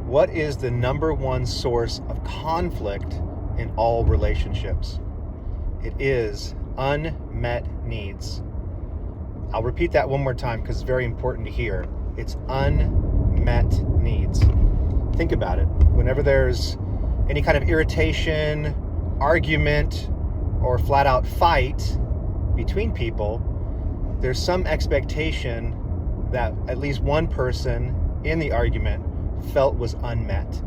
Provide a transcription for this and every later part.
What is the number one source of conflict in all relationships? It is unmet needs. I'll repeat that one more time because it's very important to hear. It's unmet needs. Think about it. Whenever there's any kind of irritation, argument, or flat out fight between people, there's some expectation that at least one person in the argument felt was unmet.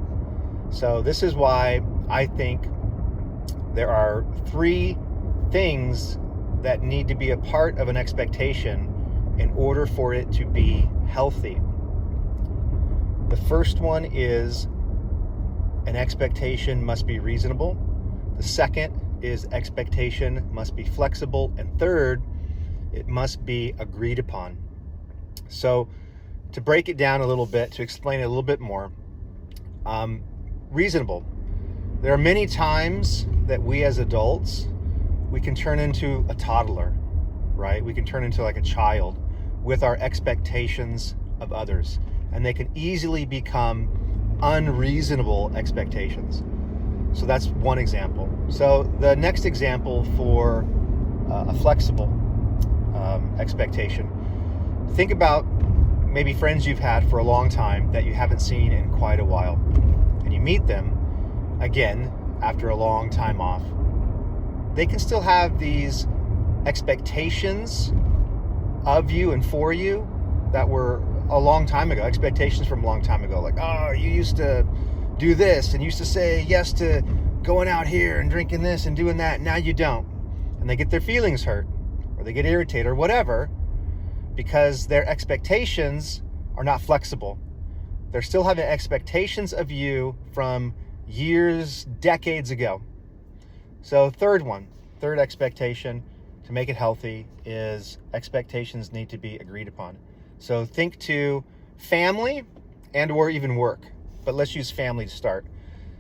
So this is why I think there are 3 things that need to be a part of an expectation in order for it to be healthy. The first one is an expectation must be reasonable. The second is expectation must be flexible. And third, it must be agreed upon. So to break it down a little bit, to explain it a little bit more, reasonable. There are many times that we as adults, we can turn into a toddler, right? We can turn into like a child with our expectations of others, and they can easily become unreasonable expectations. So that's one example. So the next example for a flexible expectation, think about maybe friends you've had for a long time that you haven't seen in quite a while, and you meet them again after a long time off. They can still have these expectations of you and for you that were a long time ago, expectations from a long time ago, like, oh, you used to do this and used to say yes to going out here and drinking this and doing that, now you don't. And they get their feelings hurt, or they get irritated or whatever, because their expectations are not flexible. They're still having expectations of you from years, decades ago. So third expectation to make it healthy is expectations need to be agreed upon. So think to family and or even work, but let's use family to start.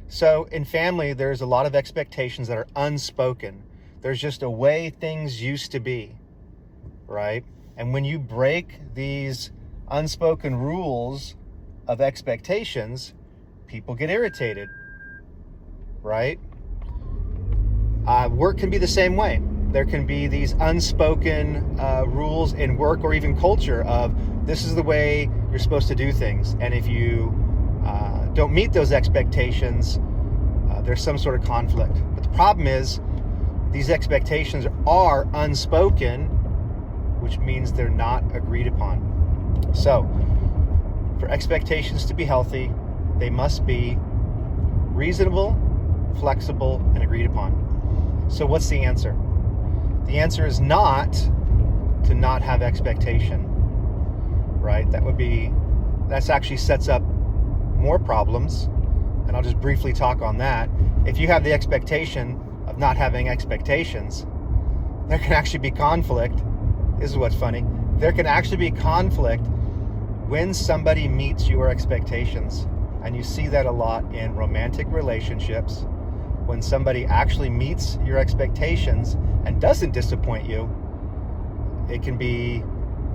So in family, there's a lot of expectations that are unspoken. There's just a way things used to be, right? And when you break these unspoken rules of expectations, people get irritated, right? Work can be the same way. There can be these unspoken rules in work or even culture of this is the way you're supposed to do things. And if you don't meet those expectations, there's some sort of conflict. But the problem is these expectations are unspoken, which means they're not agreed upon. So for expectations to be healthy, they must be reasonable, flexible, and agreed upon. So what's the answer? The answer is not to not have expectation, right? That's actually sets up more problems, and I'll just briefly talk on that. If you have the expectation of not having expectations, there can actually be conflict. This is what's funny. There can actually be conflict when somebody meets your expectations, and you see that a lot in romantic relationships. When somebody actually meets your expectations and doesn't disappoint you, it can be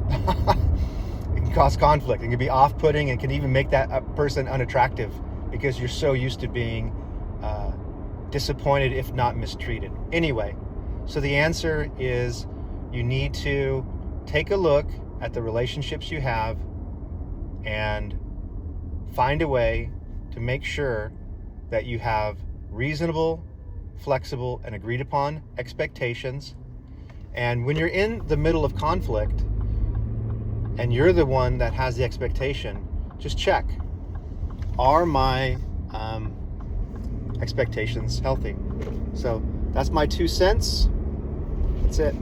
it can cause conflict. It can be off-putting. It can even make that person unattractive because you're so used to being disappointed, if not mistreated. Anyway, so the answer is you need to take a look at the relationships you have and find a way to make sure that you have reasonable, flexible, and agreed upon expectations. And when you're in the middle of conflict and you're the one that has the expectation, just check, are my expectations healthy? So that's my 2 cents. That's it.